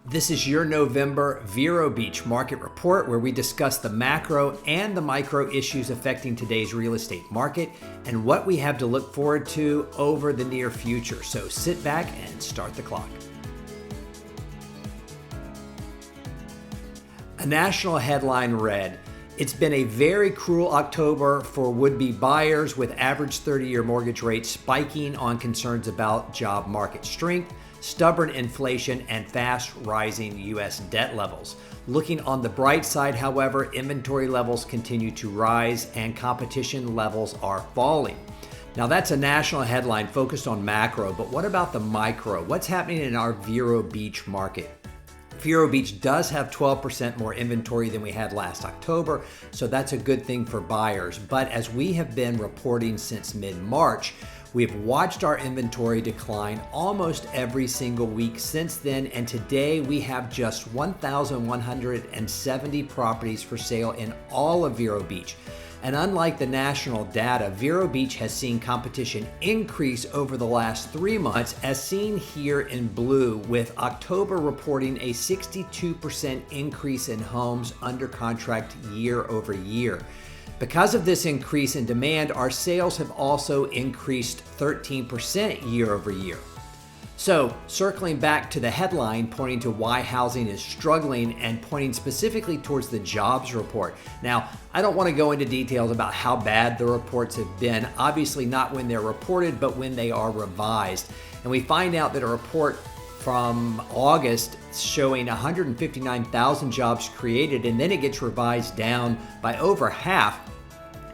This is your November Vero Beach Market Report, where we discuss the macro and the micro issues affecting today's real estate market and what we have to look forward to over the near future. So sit back and start the clock. A national headline read, "It's been a very cruel October for would-be buyers, with average 30-year mortgage rates spiking on concerns about job market strength, stubborn inflation, and fast rising U.S. debt levels. Looking on the bright side, however, inventory levels continue to rise and competition levels are falling." Now that's a national headline focused on macro, but what about the micro? What's happening in our Vero Beach market? Vero Beach does have 12% more inventory than we had last October, so that's a good thing for buyers. But as we have been reporting since mid-March, we've watched our inventory decline almost every single week since then, and today we have just 1,170 properties for sale in all of Vero Beach. And unlike the national data, Vero Beach has seen competition increase over the last 3 months, as seen here in blue, with October reporting a 62% increase in homes under contract year over year. Because of this increase in demand, our sales have also increased 13% year over year. So, circling back to the headline pointing to why housing is struggling and pointing specifically towards the jobs report. Now, I don't want to go into details about how bad the reports have been, obviously not when they're reported, but when they are revised. And we find out that a report from August showing 159,000 jobs created, and then it gets revised down by over half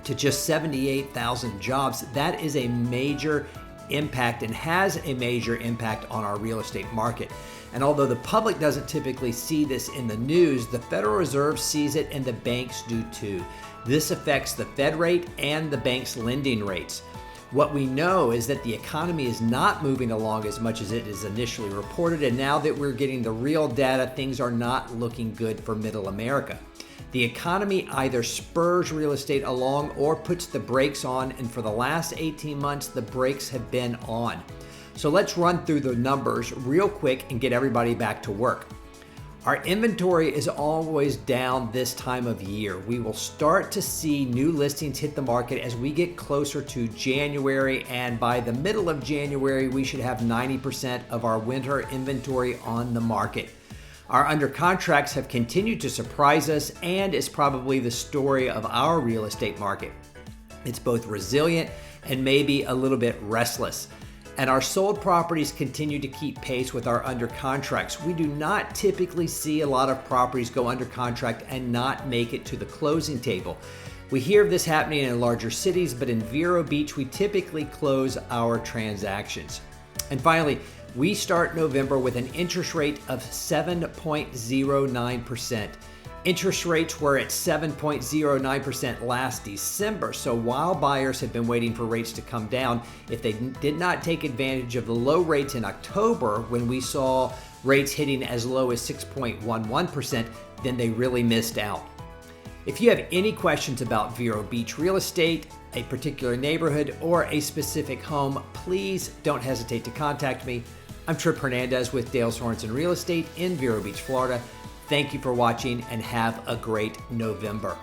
to just 78,000 jobs. That is a major impact and has a major impact on our real estate market. And although the public doesn't typically see this in the news, the Federal Reserve sees it and the banks do too. This affects the Fed rate and the bank's lending rates. What we know is that the economy is not moving along as much as it is initially reported, and now that we're getting the real data, things are not looking good for Middle America. The economy either spurs real estate along or puts the brakes on, and for the last 18 months, the brakes have been on. So let's run through the numbers real quick and get everybody back to work. Our inventory is always down this time of year. We will start to see new listings hit the market as we get closer to January, and by the middle of January, we should have 90% of our winter inventory on the market. Our under contracts have continued to surprise us and is probably the story of our real estate market. It's both resilient and maybe a little bit restless. And our sold properties continue to keep pace with our under contracts. We do not typically see a lot of properties go under contract and not make it to the closing table. We hear of this happening in larger cities, but in Vero Beach, we typically close our transactions. And finally, we start November with an interest rate of 7.09%. Interest rates were at 7.09% last December, so while buyers have been waiting for rates to come down, if they did not take advantage of the low rates in October when we saw rates hitting as low as 6.11%, then they really missed out. If you have any questions about Vero Beach real estate, a particular neighborhood, or a specific home, please don't hesitate to contact me. I'm Tripp Hernandez with Dale Sorensen Real Estate in Vero Beach, Florida. Thank you for watching and have a great November.